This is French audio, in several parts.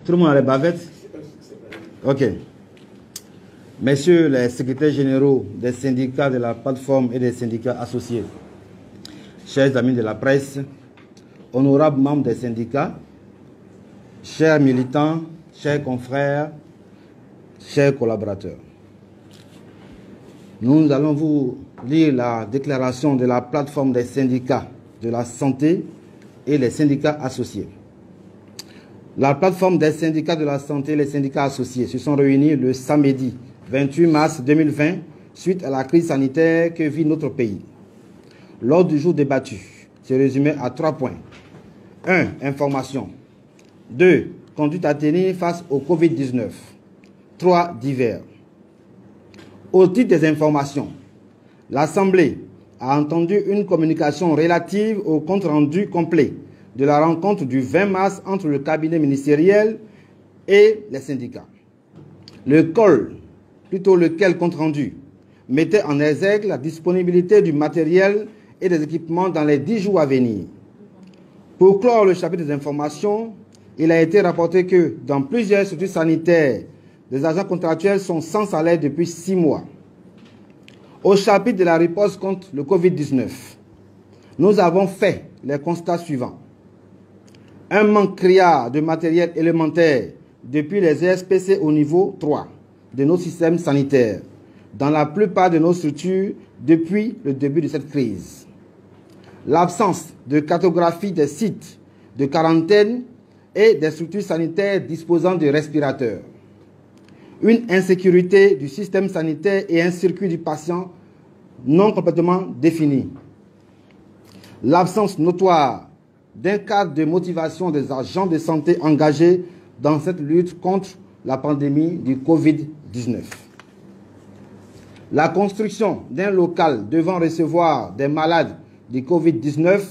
Tout le monde a les bavettes? Ok. Messieurs les secrétaires généraux des syndicats de la plateforme et des syndicats associés, chers amis de la presse, honorables membres des syndicats, chers militants, chers confrères, chers collaborateurs, nous allons vous lire la déclaration de la plateforme des syndicats de la santé et les syndicats associés. La plateforme des syndicats de la santé et les syndicats associés se sont réunis le samedi 28 mars 2020 suite à la crise sanitaire que vit notre pays. L'ordre du jour débattu se résumait à 3 points. 1. Information. 2. Conduite à tenir face au Covid-19. 3. Divers. Au titre des informations, l'Assemblée a entendu une communication relative au compte-rendu complet de la rencontre du 20 mars entre le cabinet ministériel et les syndicats. Lequel compte-rendu mettait en exergue la disponibilité du matériel et des équipements dans les 10 jours à venir. Pour clore le chapitre des informations, il a été rapporté que dans plusieurs structures sanitaires, les agents contractuels sont sans salaire depuis 6 mois. Au chapitre de la riposte contre le Covid-19, nous avons fait les constats suivants. Un manque criard de matériel élémentaire depuis les ESPC au niveau 3 de nos systèmes sanitaires, dans la plupart de nos structures depuis le début de cette crise. L'absence de cartographie des sites de quarantaine et des structures sanitaires disposant de respirateurs. Une insécurité du système sanitaire et un circuit du patient non complètement défini. L'absence notoire d'un cadre de motivation des agents de santé engagés dans cette lutte contre la pandémie du Covid-19. La construction d'un local devant recevoir des malades du Covid-19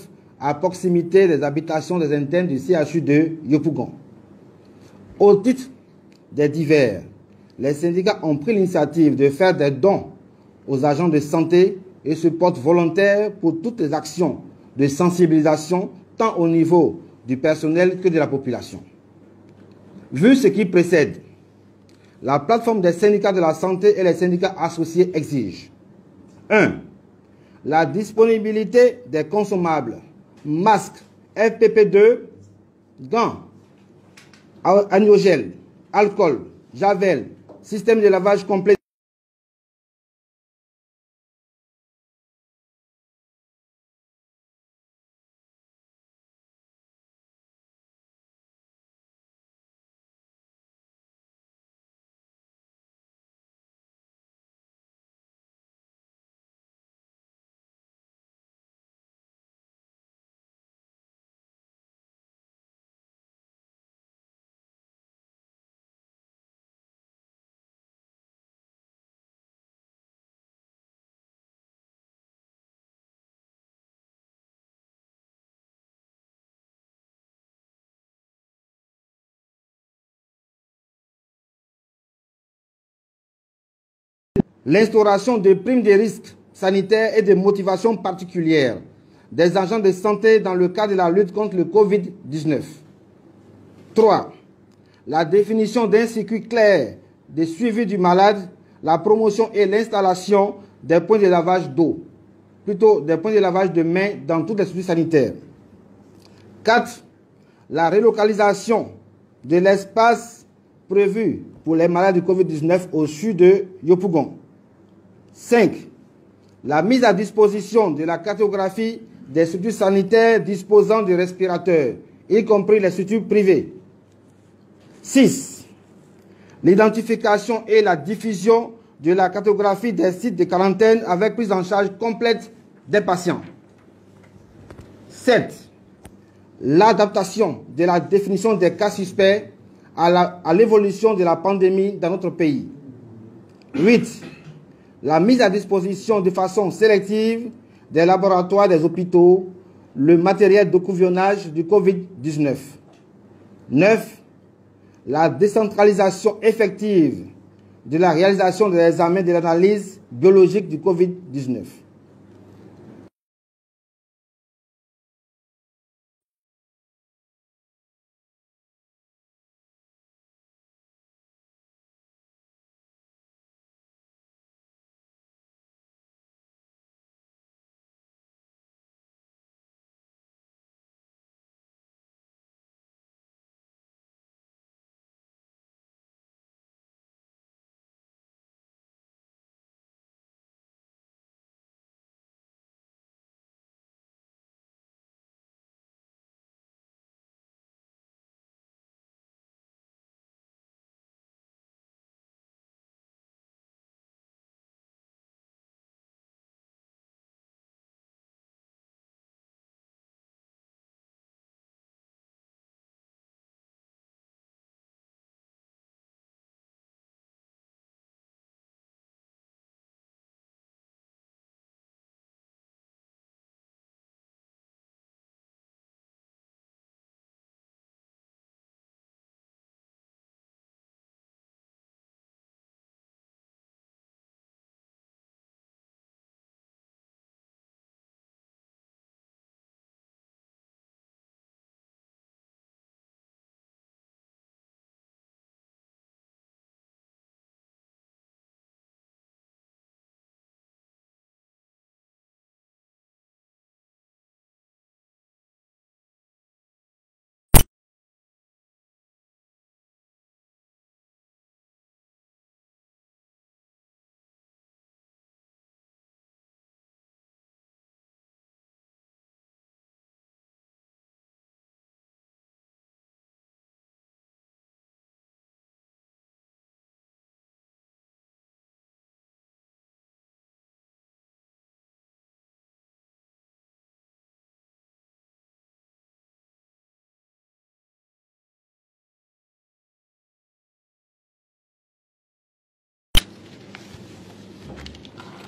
à proximité des habitations des internes du CHU de Yopougon. Au titre des divers, les syndicats ont pris l'initiative de faire des dons aux agents de santé et se portent volontaires pour toutes les actions de sensibilisation tant au niveau du personnel que de la population. Vu ce qui précède, la plateforme des syndicats de la santé et les syndicats associés exige 1. La disponibilité des consommables, masques, FPP2, gants, agnogel, alcool, javel, système de lavage complet. L'instauration de primes de risques sanitaires et de motivations particulières des agents de santé dans le cadre de la lutte contre le Covid-19. 3. La définition d'un circuit clair de suivi du malade, la promotion et l'installation des points de lavage d'eau, plutôt des points de lavage de mains dans toutes les structures sanitaires. 4. La relocalisation de l'espace prévu pour les malades du Covid-19 au sud de Yopougon. 5. La mise à disposition de la cartographie des structures sanitaires disposant de respirateurs, y compris les structures privées. 6. L'identification et la diffusion de la cartographie des sites de quarantaine avec prise en charge complète des patients. 7. L'adaptation de la définition des cas suspects à l'évolution de la pandémie dans notre pays. 8. La mise à disposition de façon sélective des laboratoires des hôpitaux, le matériel de couvionnage du Covid-19. 9. La décentralisation effective de la réalisation des examens de l'analyse biologique du Covid-19.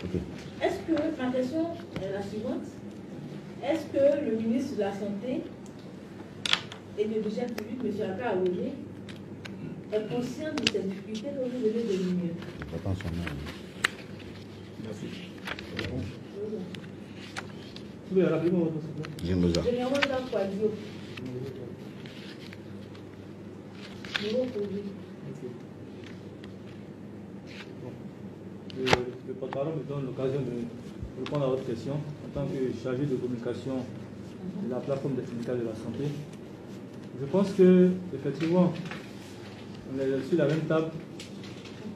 Okay. Est-ce que, ma question est la suivante, est-ce que le ministre de la Santé et de l'Hygiène publique, M. Aka Awele, est conscient de ces difficultés que vous venez de lumière? Attention. Merci. Oui, rapidement, Jimboza. Généralement, dans Quadio. Niveau Covid. Le porte-parole me donne l'occasion de répondre à votre question en tant que chargé de communication de la plateforme des syndicats de la santé. Je pense que effectivement, on est sur la même table,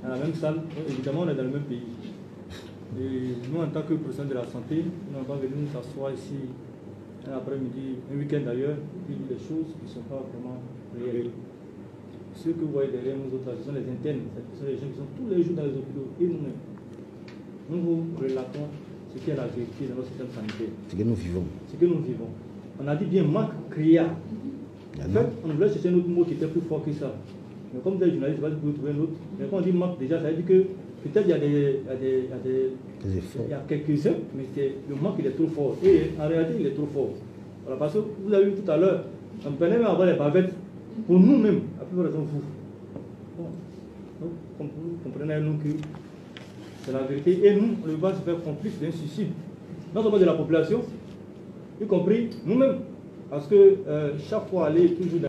dans la même salle, évidemment on est dans le même pays. Et nous, en tant que professionnels de la santé, nous n'avons pas venu nous s'asseoir ici un après-midi, un week-end d'ailleurs, et puis des choses qui ne sont pas vraiment réelles. Ceux que vous voyez derrière nous autres, ce sont les internes, ce sont les gens qui sont tous les jours dans les hôpitaux et nous-mêmes. Nous vous relatons ce qui est la vérité dans notre système sanitaire. Ce que nous vivons. Ce que nous vivons. On a dit bien manque créa. En fait, on voulait chercher un autre mot qui était plus fort que ça. Mais comme des journalistes, vous pouvez trouver un autre. Mais quand on dit manque déjà, ça veut dire que peut-être il y a quelques-uns, mais le manque il est trop fort. Et en réalité, il est trop fort. Voilà, parce que vous avez vu tout à l'heure, on peut même avoir les bavettes pour nous-mêmes, à plus raison vous. Bon. Donc, comprenez-nous que c'est la vérité. Et nous, on ne va pas se faire complice d'un suicide. Non seulement de la population, y compris nous-mêmes. Parce que chaque fois aller toujours